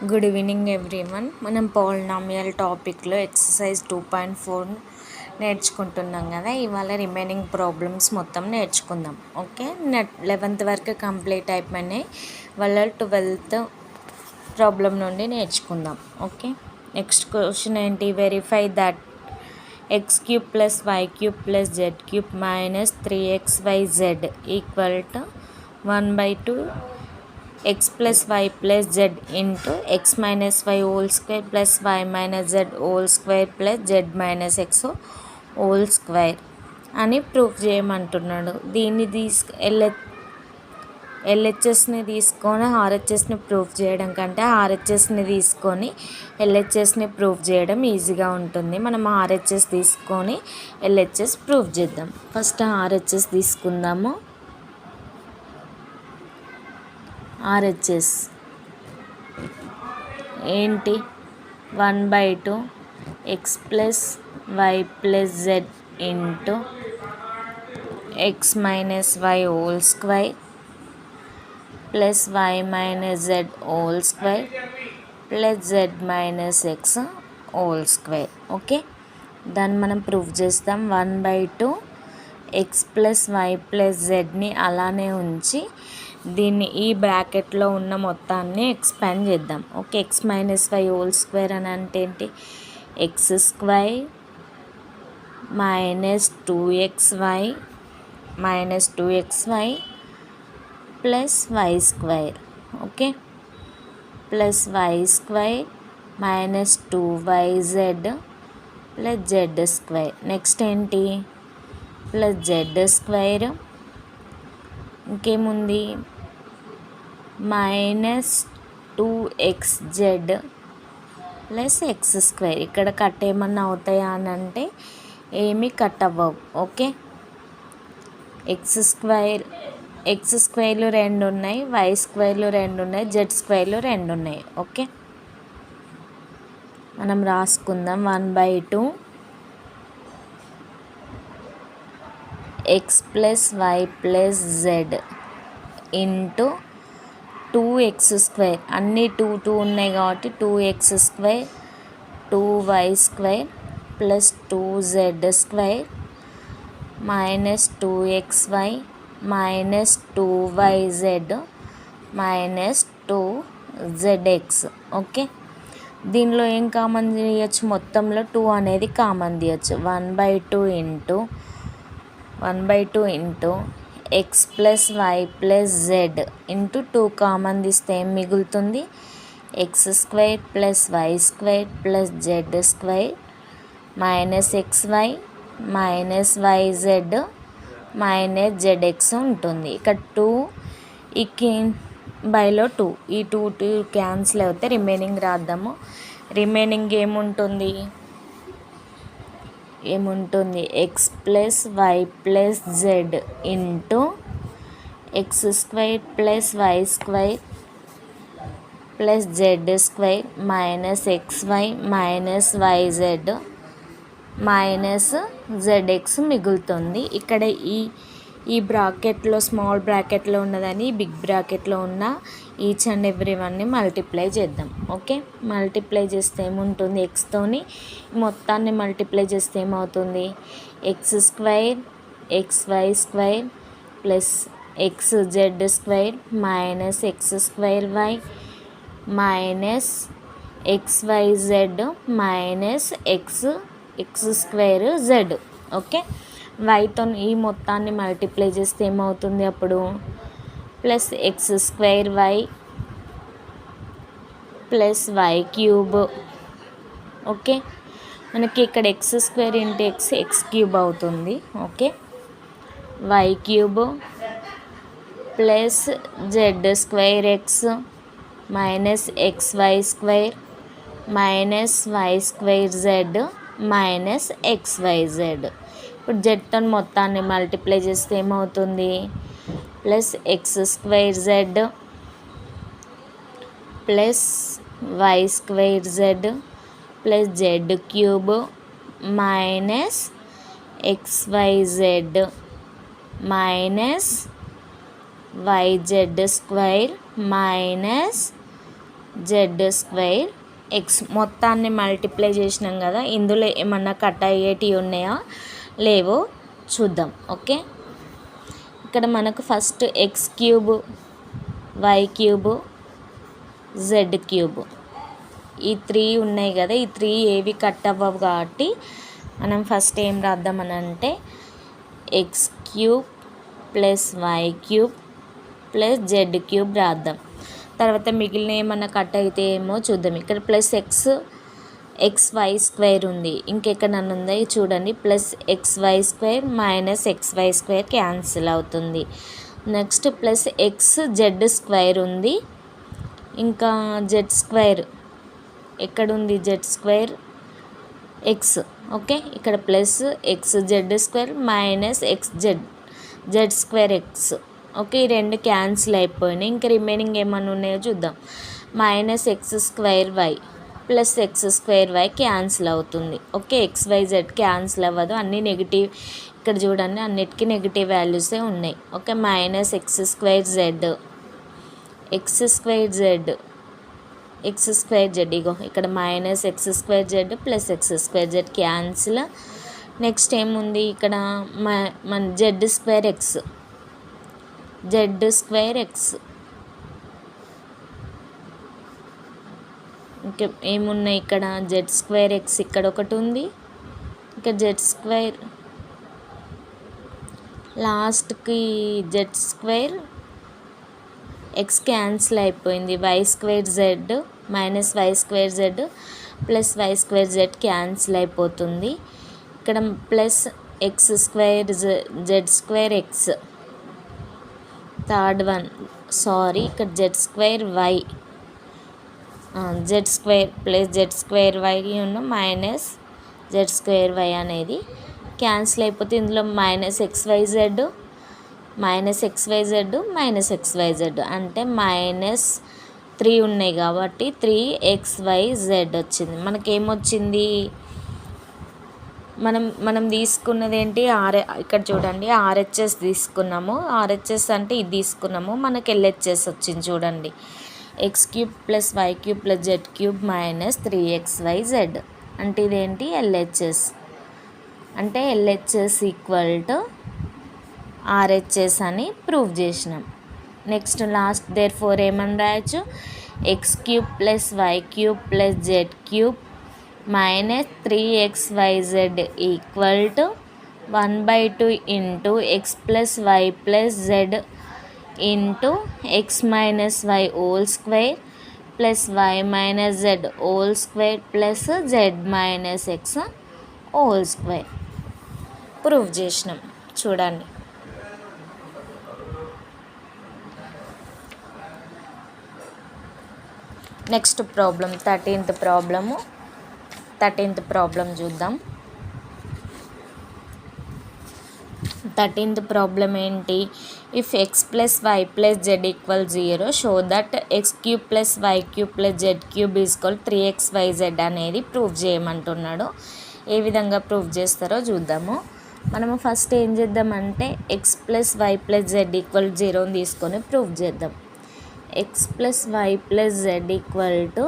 Good evening everyone. మనం polynomial టాపిక్లో exercise 2.4 నేర్చుకుంటున్నాం కదా. ఇవాళ రిమైనింగ్ ప్రాబ్లమ్స్ మొత్తం నేర్చుకుందాం. ఓకే, 11th వరకు కంప్లీట్ అయిపోయినాయి. వాళ్ళ 12th ప్రాబ్లం నుండి నేర్చుకుందాం. ఓకే, నెక్స్ట్ క్వశ్చన్ ఏంటి? Verify that x cube plus y cube plus z cube minus 3xyz equal to 1/2 x plus y plus z into x minus y whole square plus y minus z whole square plus z minus x whole square అని proof చేయమంటున్నాడు. దీన్ని ఎల్హెచ్ఎస్ని తీసుకొని ఆర్హెచ్ఎస్ని proof చేయడం కంటే ఆర్హెచ్ఎస్ని తీసుకొని ఎల్హెచ్ఎస్ని proof చేయడం ఈజీగా ఉంటుంది. మనం ఆర్హెచ్ఎస్ తీసుకొని ఎల్హెచ్ఎస్ ప్రూఫ్ చేద్దాం. ఫస్ట్ ఆర్హెచ్ఎస్ తీసుకుందాము. ఆర్హెచ్ఎస్ ఏంటి? 1/2 x plus y plus z into x minus y whole square plus y minus z whole square plus z minus x whole square. Okay, దాన్ని మనం ప్రూఫ్ చేస్తాం. 1/2 x plus y plus జెడ్ని అలానే ఉంచి దీన్ని ఈ బ్రాకెట్లో ఉన్న మొత్తాన్ని ఎక్స్పాండ్ చేద్దాం. Okay, x minus y whole square అని అంటే ఏంటి? X square minus 2xy plus y square. Okay, plus y square minus 2yz plus z square. Next ఏంటి? Plus z square. ఇంకేముంది? Minus 2xz plus x square. ఇక్కడ cut ఏమన్నా అవుతాయా అని అంటే ఏమీ కట్ అవ్వవు. ఓకే, ఎక్స్ స్క్వేర్లు 2 ఉన్నాయి, వై స్క్వేర్లు 2 ఉన్నాయి, జెడ్ స్క్వేర్లు 2 ఉన్నాయి. ఓకే, మనం రాసుకుందాం. 1/2 x plus y plus z into 2x square. అన్నీ 2 ఉన్నాయి కాబట్టి 2x square 2y square plus 2z square minus 2xy minus 2yz minus 2zx. Okay, దీనిలో ఏం కామన్ తీయచ్చు? మొత్తంలో 2 అనేది కామన్ తీయచ్చు. 1/2 into x plus y plus z into 2 common తీస్తే ఏం మిగులుతుంది? X square plus y square plus z square minus xy minus yz minus zx ఉంటుంది. ఇక్కడ 2 బైలో 2, ఈ 2 క్యాన్సిల్ అవుతే రిమైనింగ్ రాద్దాము. రిమైనింగ్ ఏముంటుంది? X plus y plus z into x square plus y square plus z square minus xy minus yz minus zx మిగులుతుంది. ఇక్కడ ఈ బ్రాకెట్లో స్మాల్ బ్రాకెట్లో ఉన్నదని బిగ్ బ్రాకెట్లో ఉన్న ఈచ్ అండ్ ఎవ్రీ వన్ని మల్టిప్లై చేద్దాం. ఓకే, మల్టిప్లై చేస్తే ఏముంటుంది? ఎక్స్తోని మొత్తాన్ని మల్టిప్లై చేస్తే ఏమవుతుంది? X square x y square plus x z square minus x square y minus XYZ minus x square z. Okay, వైతో ఈ మొత్తాన్ని మల్టిప్లై చేస్తే ఏమవుతుంది? అప్పుడు plus x square y plus y cube. Okay, మనకి ఇక్కడ x square into x cube అవుతుంది. Okay, y cube plus z square x minus XY square minus y square z minus xyz. ఇప్పుడు జెడ్తో మొత్తాన్ని మల్టిప్లై చేస్తే ఏమవుతుంది? Plus x square z plus y square z plus z cube minus XYZ minus yz square minus z square x మొత్తాన్ని multiply చేసినాం కదా, ఇందులో ఏమన్నా కట్ అయ్యేటివి ఉన్నాయా లేవో చూద్దాం. ఓకే, ఇక్కడ మనకు first x cube, y cube, z cube ఈ 3 ఉన్నాయి కదా, ఈ 3 ఏవి కట్ అవ్వవు కాబట్టి మనం ఫస్ట్ ఏం రాద్దామని అంటే x cube plus y cube plus z cube రాద్దాం. తర్వాత మిగిలిన ఏమన్నా కట్ అయితే ఏమో చూద్దాం. ఇక్కడ ప్లస్ ఎక్స్ వై స్క్వేర్ ఉంది, ఇంకెక్కడన్నా ఉందా చూడండి. Plus x y square minus x y square cancel అవుతుంది. Next plus x z square ఉంది, ఇంకా జెడ్ స్క్వేర్ ఎక్కడుంది, జెడ్ స్క్వేర్ ఎక్స్. ఓకే, ఇక్కడ plus x z square minus x z square x. Okay, ఈ 2 క్యాన్సిల్ అయిపోయినాయి. ఇంకా remaining ఏమన్నా ఉన్నాయో చూద్దాం. Minus x square y plus x square y cancel అవుతుంది. Okay, x y z cancel అవ్వదు, అన్నీ నెగిటివ్. ఇక్కడ చూడండి అన్నిటికీ నెగిటివ్ వాల్యూసే ఉన్నాయి. Okay, minus x square z, x square z, x square z, ఇగో ఇక్కడ minus x square z plus x square z cancel. Next ఏముంది ఇక్కడ మన z square x, z square x. ఇంకా ఏమున్నాయి ఇక్కడ జెడ్ స్క్వేర్ ఎక్స్ ఇక్కడ ఒకటి ఉంది, ఇంకా జెడ్ స్క్వేర్ లాస్ట్కి జెడ్ స్క్వేర్ ఎక్స్ క్యాన్సిల్ అయిపోయింది. Y square z minus y square z plus y square z cancel అయిపోతుంది. ఇక్కడ plus x square z square x, third one sorry ఇక్కడ z square y, z square plus z square y minus z square y అనేది cancel అయిపోతే ఇందులో minus XYZ minus XYZ minus x y z అంటే -3 ఉన్నాయి కాబట్టి 3xyz వచ్చింది. మనకేమొచ్చింది, మనం తీసుకున్నది ఏంటి ఇక్కడ చూడండి ఆర్హెచ్ఎస్ తీసుకున్నాము. ఆర్హెచ్ఎస్ అంటే ఇది తీసుకున్నాము, మనకి ఎల్హెచ్ఎస్ వచ్చింది చూడండి. x³ + y³ + z³ - 3xyz అంటే ఇదేంటి ఎల్హెచ్ఎస్. అంటే ఎల్హెచ్ఎస్ ఈక్వల్ ఆర్హెచ్ఎస్ అని ప్రూవ్ చేసినాం. నెక్స్ట్ లాస్ట్ దేర్ఫోర్ ఏమని రాయొచ్చు, x³ + y³ + z³ - 3xyz equal to 1/2 into x + y + z into x - y whole square plus y - z whole square plus z - x whole square prove చేసినాం. చూడండి next problem 13th problem చూద్దాం. 13th problem ఏంటి, if x + y + z = 0 show that x³ + y³ + z³ = 3xyz అనేది prove చేయమంటున్నాడు. ఏ విధంగా prove చేస్తారో చూద్దాము. మనము ఫస్ట్ ఏం చేద్దామంటే x + y + z = 0 తీసుకొని ప్రూవ్ చేద్దాం. x + y + z =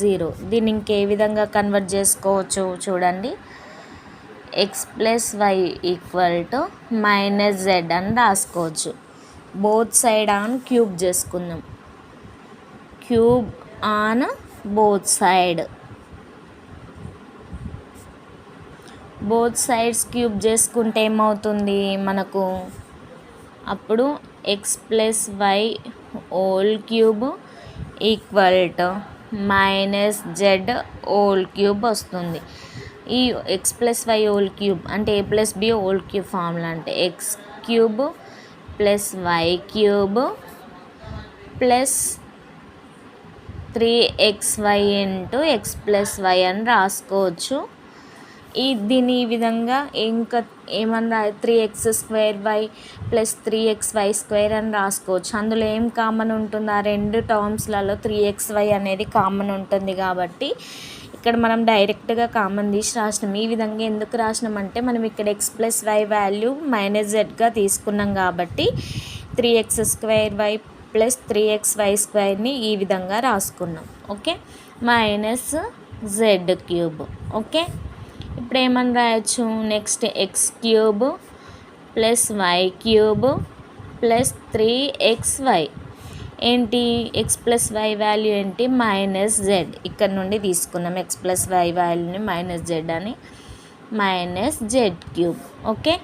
0. దీన్ని ఇంకే విధంగా కన్వర్ట్ చేసుకోవచ్చు చూడండి. x + y = -z అని రాసుకోవచ్చు. బోత్ సైడ్ ఆన్ క్యూబ్ చేసుకుందాం. Cube on both sides cube చేసుకుంటే ఏమవుతుంది మనకు, అప్పుడు x + y whole cube equal to -z whole cube వస్తుంది. ఈ x + y హోల్ క్యూబ్ అంటే a + b whole cube formula అంటే x³ + y³ plus 3xy into x + y అని రాసుకోవచ్చు. దీని ఈ విధంగా ఇంకా ఏమన్నా 3x² + 3xy² అని రాసుకోవచ్చు. అందులో ఏం కామన్ ఉంటుంది, ఆ 2 టర్మ్స్లలో 3xy అనేది కామన్ ఉంటుంది కాబట్టి ఇక్కడ మనం డైరెక్ట్గా కామన్ తీసి రాసినాం. ఈ విధంగా ఎందుకు రాసినామంటే మనం ఇక్కడ x + y వాల్యూ -zగా తీసుకున్నాం కాబట్టి 3x² y + 3xy² ఈ విధంగా రాసుకున్నాం. Okay, minus Z cube. Okay, ఇప్పుడు ఏమని రాయొచ్చు, next x³ plus y³ plus 3xy. ఏంటి x ప్లస్ y వాల్యూ ఏంటి, మైనస్ జెడ్. ఇక్కడ నుండి తీసుకున్నాం x ప్లస్ y వాల్యూని మైనస్ జెడ్ అని, మైనస్ z³. ఓకే,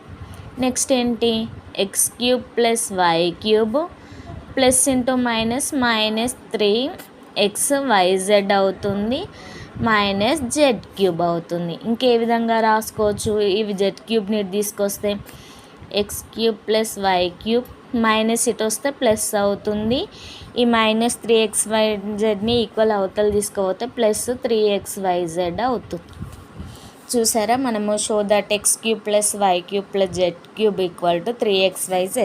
నెక్స్ట్ ఏంటి, x³ plus y³ plus into minus minus 3xyz అవుతుంది, మైనస్ z³ అవుతుంది. ఇంకే విధంగా రాసుకోవచ్చు, ఇవి z³ తీసుకొస్తే x³ ప్లస్ y³ మైనస్ ఇటు వస్తే ప్లస్ అవుతుంది. ఈ మైనస్ 3xyzని ఈక్వల్ అవతల తీసుకుపోతే ప్లస్ 3xyz అవుతుంది. చూసారా, మనము show that x³ plus y³ plus z³ equal to 3xyz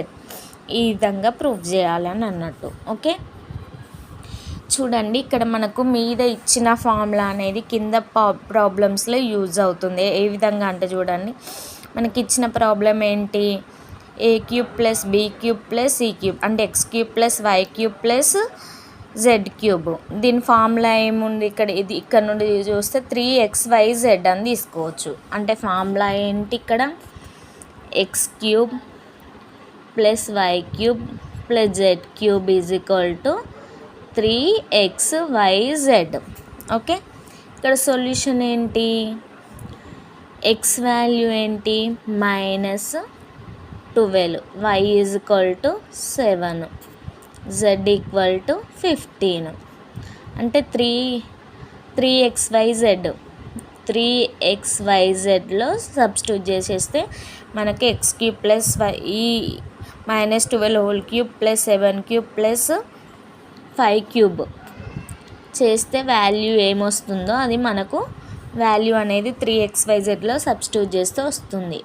ఈ విధంగా ప్రూవ్ చేయాలని అన్నట్టు. ఓకే, చూడండి ఇక్కడ మనకు మీద ఇచ్చిన ఫార్ములా అనేది కింద ప్రాబ్లమ్స్లో యూజ్ అవుతుంది. ఏ విధంగా అంటే చూడండి, మనకి ఇచ్చిన ప్రాబ్లం ఏంటి, a³ plus b³ plus c³ అంటే x³ plus y³ plus z³. దీని ఫార్ములా ఏముంది, ఇక్కడ నుండి చూస్తే 3xyz అని తీసుకోవచ్చు. అంటే ఫార్ములా ఏంటి, ఇక్కడ x³ plus y³ plus z³ is equal to 3xyz. Okay, ఇక్కడ సొల్యూషన్ ఏంటి, x వాల్యూ ఏంటి minus 12, y is equal to 7, z equal to 15. అంటే 3xyzలో సబ్స్టిట్యూట్ చేసేస్తే మనకి x³ ప్లస్ ఈ -12 హోల్ క్యూబ్ ప్లస్ 7³ ప్లస్ 5³ చేస్తే వాల్యూ ఏమొస్తుందో అది మనకు వాల్యూ అనేది 3xyzలో సబ్స్టిట్యూట్ చేస్తే వస్తుంది.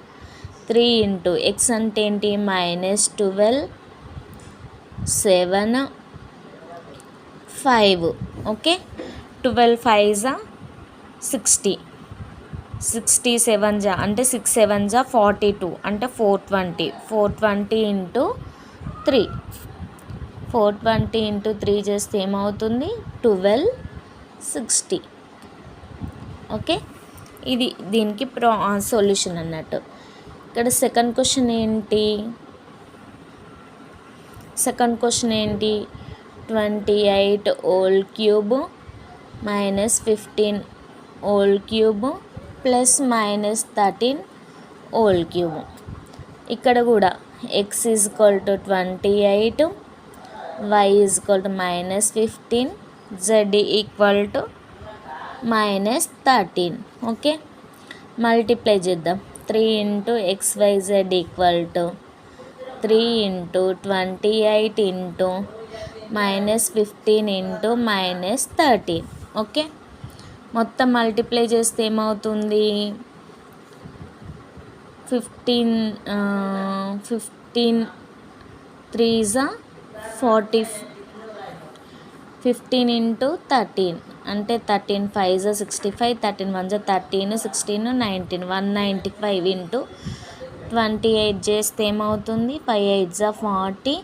3 ఇంటూ x అంటే ఏంటి -12, 7, 5. ఓకే, 12 5 60, 67 అంటే 6 7 42 అంటే 420 ఇంటూ 3, 420 ఇంటూ 3 చేస్తే ఏమవుతుంది 1260. ఓకే, ఇది దీనికి సొల్యూషన్ అన్నట్టు. ఇక్కడ సెకండ్ క్వశ్చన్ ఏంటి, 28 whole cube minus 15 whole cube plus minus 13 whole cube. ఇక్కడ కూడా x is equal to 28, y is equal to -15, z equal to -13. Okay, multiply చేద్దాం. 3 into xyz equal to 3 into 28 into -15 into -13. Okay, మొత్తం multiply చేస్తే ఏమవుతుంది 15 3s 40, 15 into 13 అంటే 13 5s 65, 13 1s 13, 16 19, 195 into 28 చేస్తే ఏమవుతుంది 5 8s 40,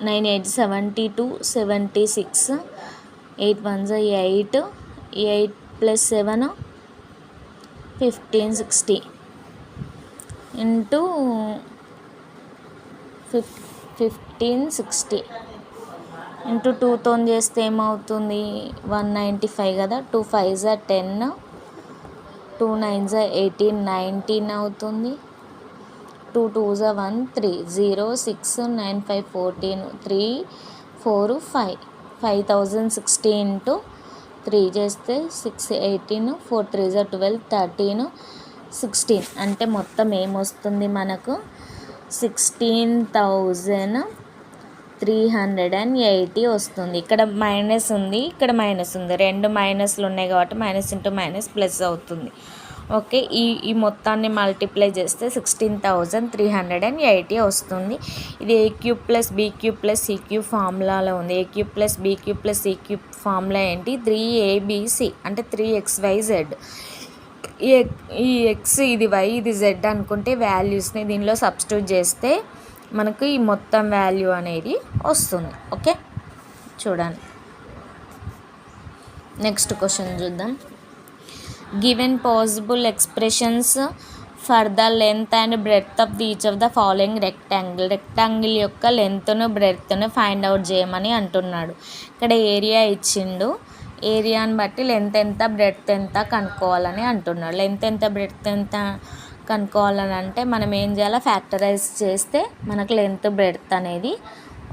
9 8s 72, 76, 8 1s 8, 8 plus 7 15 60 into 1560 into 2తో చేస్తే ఏమవుతుంది 195 కదా, 2 5s 10, 2 9s 18, 19 అవుతుంది. 2 2s 1 3, 0 6 9 5 14, 3 4 5, 5060 ఇంటూ 3 చేస్తే 6 18, 4 3s 12, 13, 16 అంటే మొత్తం ఏమొస్తుంది మనకు 16,380 వస్తుంది. ఇక్కడ మైనస్ ఉంది, ఇక్కడ మైనస్ ఉంది, రెండు మైనస్లు ఉన్నాయి కాబట్టి మైనస్ ఇంటూ మైనస్ ప్లస్ అవుతుంది. ఓకే, ఈ మొత్తాన్ని మల్టిప్లై చేస్తే 16,380 వస్తుంది. ఇది a³ plus b³ plus c³ ఫార్ములాలో ఉంది. a³ plus b³ plus c³ formula ఏంటి 3abc అంటే 3xyz. ఈ x ఇది y ఇది z అనుకుంటే వాల్యూస్ని దీనిలో సబ్స్టిట్యూట్ చేస్తే మనకు ఈ మొత్తం వాల్యూ అనేది వస్తుంది. ఓకే, చూడండి. నెక్స్ట్ క్వశ్చన్ చూద్దాం. Given possible expressions for the length and breadth of each of the following rectangle యొక్క లెంత్ను బ్రెడ్త్ను ఫైండ్ అవుట్ చేయమని అంటున్నాడు. ఇక్కడ ఏరియా ఇచ్చిండు, ఏరియాని బట్టి లెంత్ ఎంత బ్రెడ్త్ ఎంత కనుక్కోవాలని అంటున్నాడు. లెంత్ ఎంత బ్రెడ్త్ ఎంత కనుక్కోవాలని అంటే మనం ఏం చేయాలి, ఫ్యాక్టరైజ్ చేస్తే మనకు లెంత్ బ్రెడ్త్ అనేది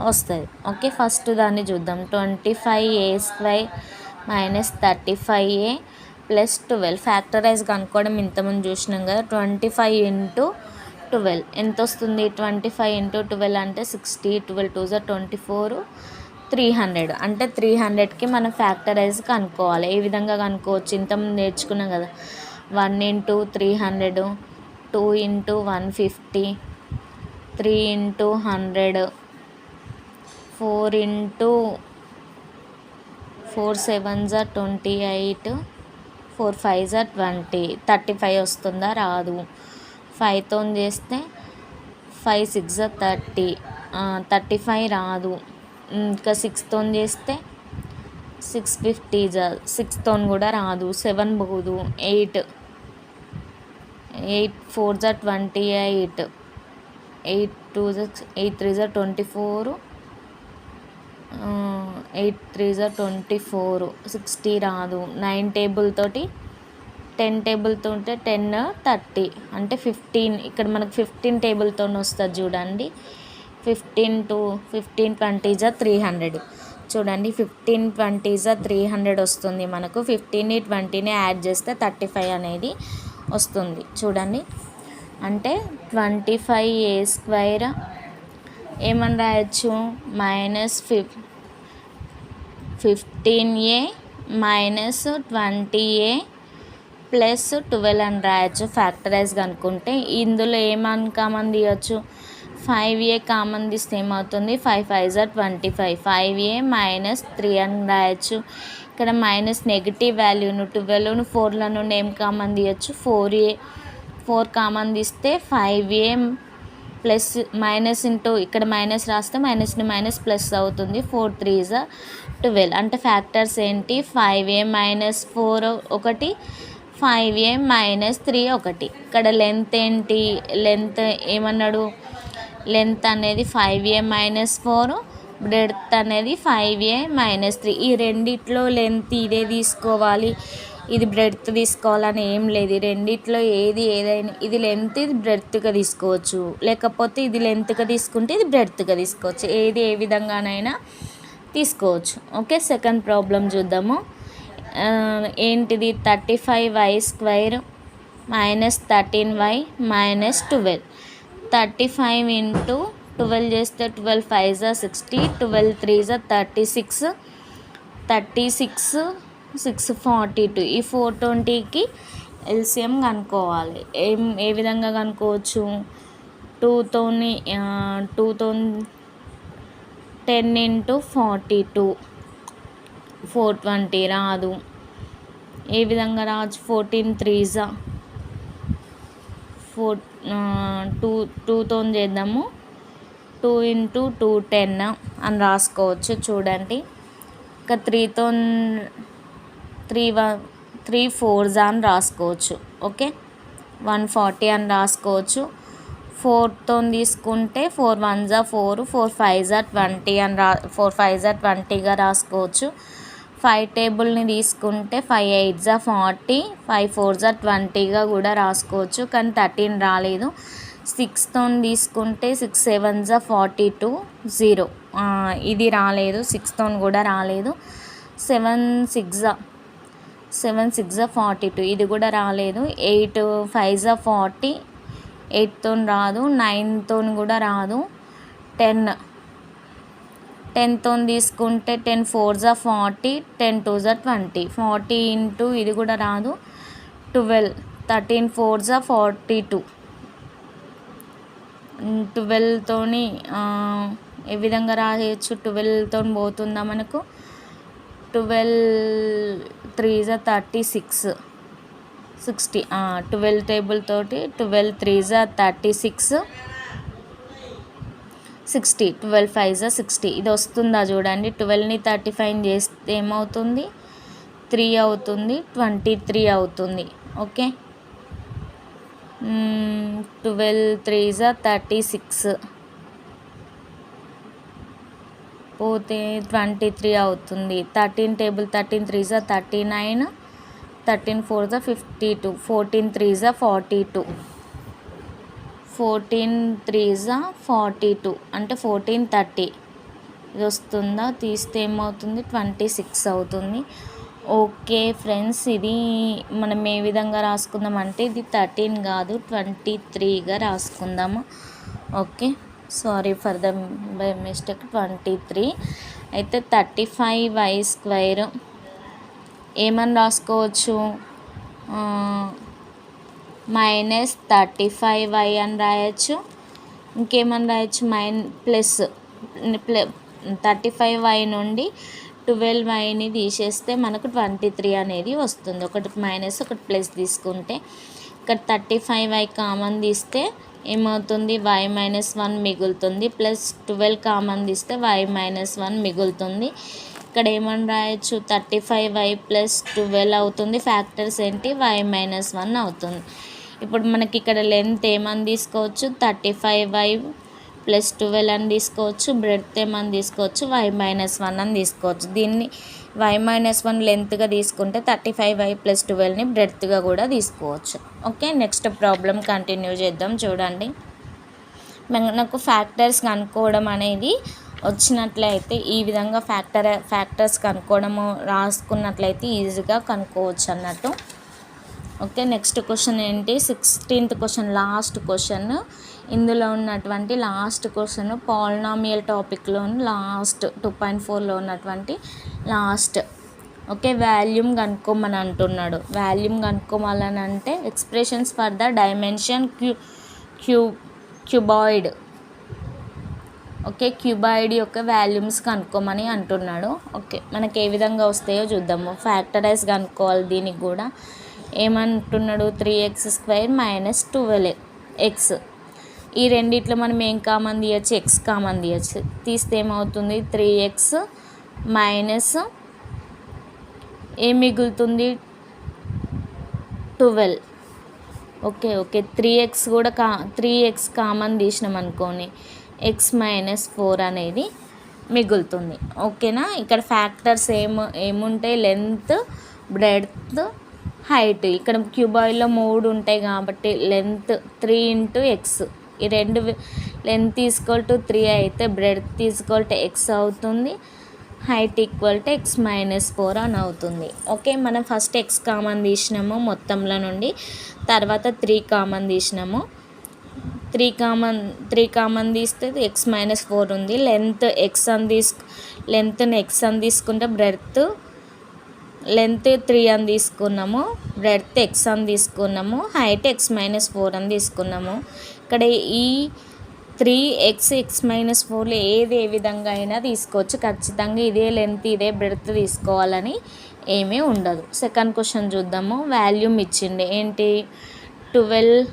వస్తుంది. ఓకే, ఫస్ట్ దాన్ని చూద్దాం. 25a² - 35a + 12 ఫ్యాక్టరైజ్ కనుక్కోవడం ఇంతకుముందు చూసినాం కదా. 25 × 12 ఎంత వస్తుంది? 25 × 12 అంటే 60, 12 2 = 24, 300. అంటే 300కి మనం ఫ్యాక్టరైజ్ కనుక్కోవాలి. ఏ విధంగా కనుక్కోవచ్చు? ఇంతకుముందు నేర్చుకున్నాం కదా. 1 × 300, 2 × 150, 3 × 100, 4 × 4 7s are 28, 4 5s are 20, 35 వస్తుందా? రాదు. 5తో చేస్తే 5 6s are 30, 35 రాదు. ఇంకా 6తో చేస్తే 6 50s, 6తో కూడా రాదు. 7 పోదు. 8 4s are 28, 8 3s are 24, 8 3s are 24, 60 రాదు. 9 టేబుల్ తోటి 10 టేబుల్తో ఉంటే 10 30 అంటే 15. ఇక్కడ మనకు 15 టేబుల్తో వస్తుంది చూడండి. 15 20s are 300. చూడండి, 15 20s are 300 వస్తుంది మనకు. 15ని 20ని యాడ్ చేస్తే 35 అనేది వస్తుంది. చూడండి, అంటే 25a² ఏమని రాయొచ్చు? -15a - 20a + 12 అని రాయొచ్చు ఫ్యాక్టరైజ్ కనుక్కుంటే. ఇందులో ఏమని కామన్ తీయచ్చు? 5a కామన్ తీస్తే ఏమవుతుంది? 5 5s are 25, 5a - 3 అని రాయొచ్చు. ఇక్కడ మైనస్ నెగిటివ్ వాల్యూను 12ను 4ల నుండి ఏం కామన్ తీయచ్చు? 4a. 4 కామన్ తీస్తే 5a ప్లస్ మైనస్ ఇంటూ ఇక్కడ మైనస్ రాస్తే మైనస్ని మైనస్ ప్లస్ అవుతుంది. 4 3s are 12. అంటే ఫ్యాక్టర్స్ ఏంటి? 5a - 4 ఒకటి, 5a - 3 ఒకటి. ఇక్కడ లెంత్ ఏంటి? లెంత్ ఏమన్నాడు? లెంత్ అనేది 5a - 4, బ్రెడ్త్ అనేది 5a - 3. ఈ రెండిట్లో లెంత్ ఇదే తీసుకోవాలి, ఇది బ్రెడ్త్ తీసుకోవాలని ఏం లేదు. ఈ రెండిట్లో ఏదైనా ఇది లెంత్, ఇది బ్రెడ్త్గా తీసుకోవచ్చు. లేకపోతే ఇది లెంత్గా తీసుకుంటే ఇది బ్రెడ్త్గా తీసుకోవచ్చు. ఏది ఏ విధంగానైనా తీసుకోవచ్చు. ఓకే, సెకండ్ ప్రాబ్లం చూద్దాము. ఏంటిది? 35y² - 13y - 12. 35 × 12 చేస్తే 12 5s are 60, 12 3s are 36, 36 6 42. ఈ 420కి ఎల్సిఎం కనుక్కోవాలి. ఏ విధంగా కనుక్కోవచ్చు? 2తో 10 × 42, 420 రాదు. ఏ విధంగా రావచ్చు? 14 3s 2తో చేద్దాము. 2 × 2 10 అని రాసుకోవచ్చు. చూడండి, ఇంకా 3 4s అని రాసుకోవచ్చు. ఓకే, 140 అని రాసుకోవచ్చు. 4తో తీసుకుంటే 4 1s are 4, 4 5s are 20 అని 4 5s are 20గా రాసుకోవచ్చు. 5 టేబుల్ని తీసుకుంటే 5 8s are 40, 5 4s are 20గా కూడా రాసుకోవచ్చు. కానీ 13 రాలేదు. 6తో తీసుకుంటే 6 7s are 42, 0. ఇది రాలేదు. 6తో కూడా రాలేదు. 7 6s are 42, ఇది కూడా రాలేదు. 8 5s are 40, 8తో రాదు. 9తో కూడా రాదు. 10తో తీసుకుంటే 10 4s are 40, 10 2s are 20, 40 × ఇది కూడా రాదు. 12 13 4s are 42. 12తోని ఏ విధంగా రాయొచ్చు? 12తో పోతుందా మనకు? 12 3s are 36, 60. 12 టేబుల్ తోటి 12 3s are 36, 60, 12 5 60. ఇది వస్తుందా చూడండి. 12ని 35 చేస్తే ఏమవుతుంది? 3 అవుతుంది, 23 అవుతుంది. ఓకే, 12 3 36 పోతే 23 అవుతుంది. 13 టేబుల్ 13 3 39, 13 4 52, 14 3 42, 14 3 42 అంటే 1430. ఇది వస్తుందా? తీస్తే ఏమవుతుంది? 26 అవుతుంది. ఓకే ఫ్రెండ్స్, ఇది మనం ఏ విధంగా రాసుకుందాం అంటే ఇది 13 కాదు 23గా రాసుకుందాము. Okay, sorry for the mistake. 23 అయితే 35y² ఏమని రాసుకోవచ్చు? -35y అని రాయొచ్చు. ఇంకేమని రాయొచ్చు? ప్లస్ 35y నుండి 12yని తీసేస్తే మనకు 23 అనేది వస్తుంది. ఒకటి మైనస్ ఒకటి ప్లస్ తీసుకుంటే ఇక్కడ 35y కామన్ తీస్తే ఏమవుతుంది? y-1 మిగులుతుంది. ప్లస్ 12 కామన్ తీస్తే y-1 మిగులుతుంది. ఇక్కడ ఏమని రాయొచ్చు? 35y + 12 అవుతుంది. ఫ్యాక్టర్స్ ఏంటి? y-1 అవుతుంది. ఇప్పుడు మనకి ఇక్కడ లెంత్ ఏమని తీసుకోవచ్చు? 35y + 12 అని తీసుకోవచ్చు. బ్రెడ్త్ ఏమని తీసుకోవచ్చు? y-1 అని తీసుకోవచ్చు. దీన్ని y-1 లెంత్గా తీసుకుంటే 35y + 12ని బ్రెడ్త్గా కూడా తీసుకోవచ్చు. ఓకే, నెక్స్ట్ ప్రాబ్లం కంటిన్యూ చేద్దాం. చూడండి, మనకు ఫ్యాక్టర్స్ కనుక్కోవడం అనేది వచ్చినట్లయితే ఈ విధంగా ఫ్యాక్టర్స్ కనుక్కోవడము రాసుకున్నట్లయితే ఈజీగా కనుక్కోవచ్చు అన్నట్టు. ఓకే, నెక్స్ట్ క్వశ్చన్ ఏంటి? 16th question, last question. ఇందులో ఉన్నటువంటి లాస్ట్ క్వశ్చన్ పాలినామియల్ టాపిక్లో లాస్ట్ 2.4లో ఉన్నటువంటి లాస్ట్. ఓకే, వాల్యూమ్ కనుక్కోమని అంటున్నాడు. వాల్యూమ్ కనుక్కోవాలని అంటే expressions for the dimension cuboid. Okay, cuboid యొక్క వాల్యూమ్స్ కనుక్కోమని అంటున్నాడు. ఓకే, మనకి ఏ విధంగా వస్తాయో చూద్దాము. ఫ్యాక్టరైజ్ కనుక్కోవాలి. దీనికి కూడా ఏమంటున్నాడు? 3x² - 12x. ఈ రెండిట్లో మనం ఏం కామన్ తీయచ్చు? ఎక్స్ కామన్ తీయచ్చు. తీస్తే ఏమవుతుంది? 3x మైనస్ ఏం మిగులుతుంది? 12. ఓకే, 3x కామన్ తీసినాం అనుకోని x - 4 అనేది మిగులుతుంది. ఓకేనా? ఇక్కడ ఫ్యాక్టర్స్ ఏముంటాయి? Length, breadth, height. ఇక్కడ క్యూబాయిడ్లో 3 ఉంటాయి కాబట్టి లెంత్ 3 × x. ఈ రెండు లెంత్ = 3 అయితే బ్రెడ్త్ = x అవుతుంది. హైట్ = x - 4 అని అవుతుంది. ఓకే, మనం ఫస్ట్ x కామన్ తీసినాము మొత్తంలో నుండి, తర్వాత 3 కామన్ తీసినాము. 3 కామన్ తీస్తే x - 4 ఉంది. లెంత్ని x అని తీసుకుంటే లెంత్ 3 అని తీసుకున్నాము, బ్రెడ్త్ x అని తీసుకున్నాము, హైట్ x - 4 అని తీసుకున్నాము. ఇక్కడ ఈ 3x x - 4 ఏది ఏ విధంగా అయినా తీసుకోవచ్చు. ఖచ్చితంగా ఇదే లెంత్ ఇదే బ్రెడ్త్ తీసుకోవాలని ఏమీ ఉండదు. సెకండ్ క్వశ్చన్ చూద్దాము. వాల్యూమ్ ఇచ్చింది ఏంటి? 12ky²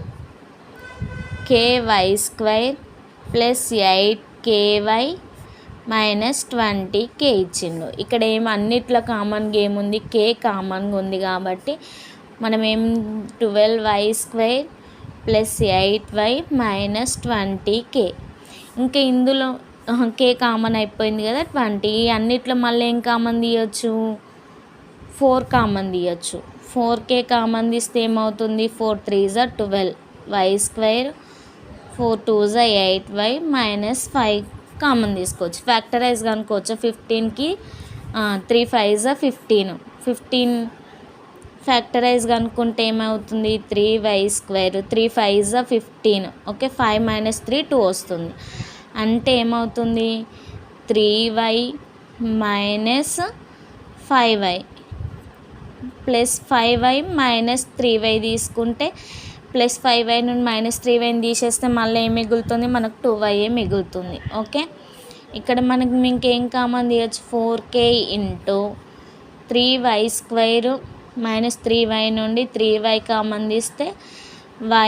+ 8ky - 20k ఇచ్చిండు. ఇక్కడ అన్నిట్లో కామన్గా ఏముంది? k కామన్గా ఉంది కాబట్టి మనం 12y² + 8y - 20k. ఇంకా ఇందులో k కామన్ అయిపోయింది కదా, 20. అన్నిట్లో మళ్ళీ ఏం కామన్ తీయచ్చు? 4 కామన్ తీయచ్చు. 4k కామన్ తీస్తే ఏమవుతుంది? 4 3 12, y², 4 2 8y - 5 కామన్ తీసుకోవచ్చు. ఫ్యాక్టరైజ్ కనుక్కోవచ్చు. 15కి 3 5 15 ఫ్యాక్టరైజ్ కనుక్కుంటే ఏమవుతుంది? 3y², 3 5 15. ఓకే, 5 - 3 2 వస్తుంది. అంటే ఏమవుతుంది? 3y - 5y + 5y - 3y తీసుకుంటే ప్లస్ 5y నుండి -3yని తీసేస్తే మళ్ళీ ఏం మిగులుతుంది? మనకు 2y మిగులుతుంది. ఓకే, ఇక్కడ మనకి ఇంకేం కామన్ తీయచ్చు? 4k × 3y² - 3y నుండి 3y కామన్ తీస్తే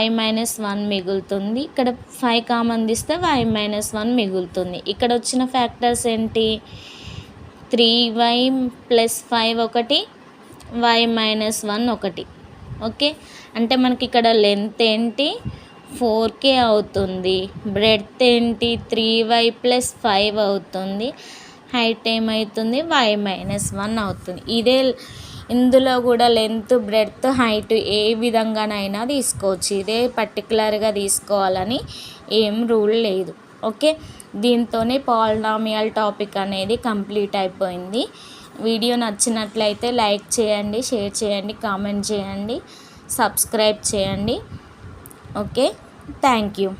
y మైనస్ 1 మిగులుతుంది. ఇక్కడ 5 కామన్ తీస్తే y మైనస్ 1 మిగులుతుంది. ఇక్కడ వచ్చిన ఫ్యాక్టర్స్ ఏంటి, 3y ప్లస్ 5 ఒకటి, y మైనస్ 1 ఒకటి. ఓకే, అంటే మనకి ఇక్కడ లెంత్ ఏంటి 4k అవుతుంది, బ్రెడ్త్ ఏంటి 3y ప్లస్ 5 అవుతుంది, హైట్ ఏమవుతుంది y మైనస్ 1 అవుతుంది. ఇందులో కూడా లెంత్, బ్రెడ్త్, హైట్ ఏ విధంగానైనా తీసుకోవచ్చు. ఇదే పర్టికులర్గా తీసుకోవాలని ఏం రూల్ లేదు. ఓకే, దీంతోనే పాలినామియల్ టాపిక్ అనేది కంప్లీట్ అయిపోయింది. వీడియో నచ్చినట్లయితే లైక్ చేయండి, షేర్ చేయండి, కామెంట్ చేయండి, సబ్స్క్రైబ్ చేయండి. Okay, thank you.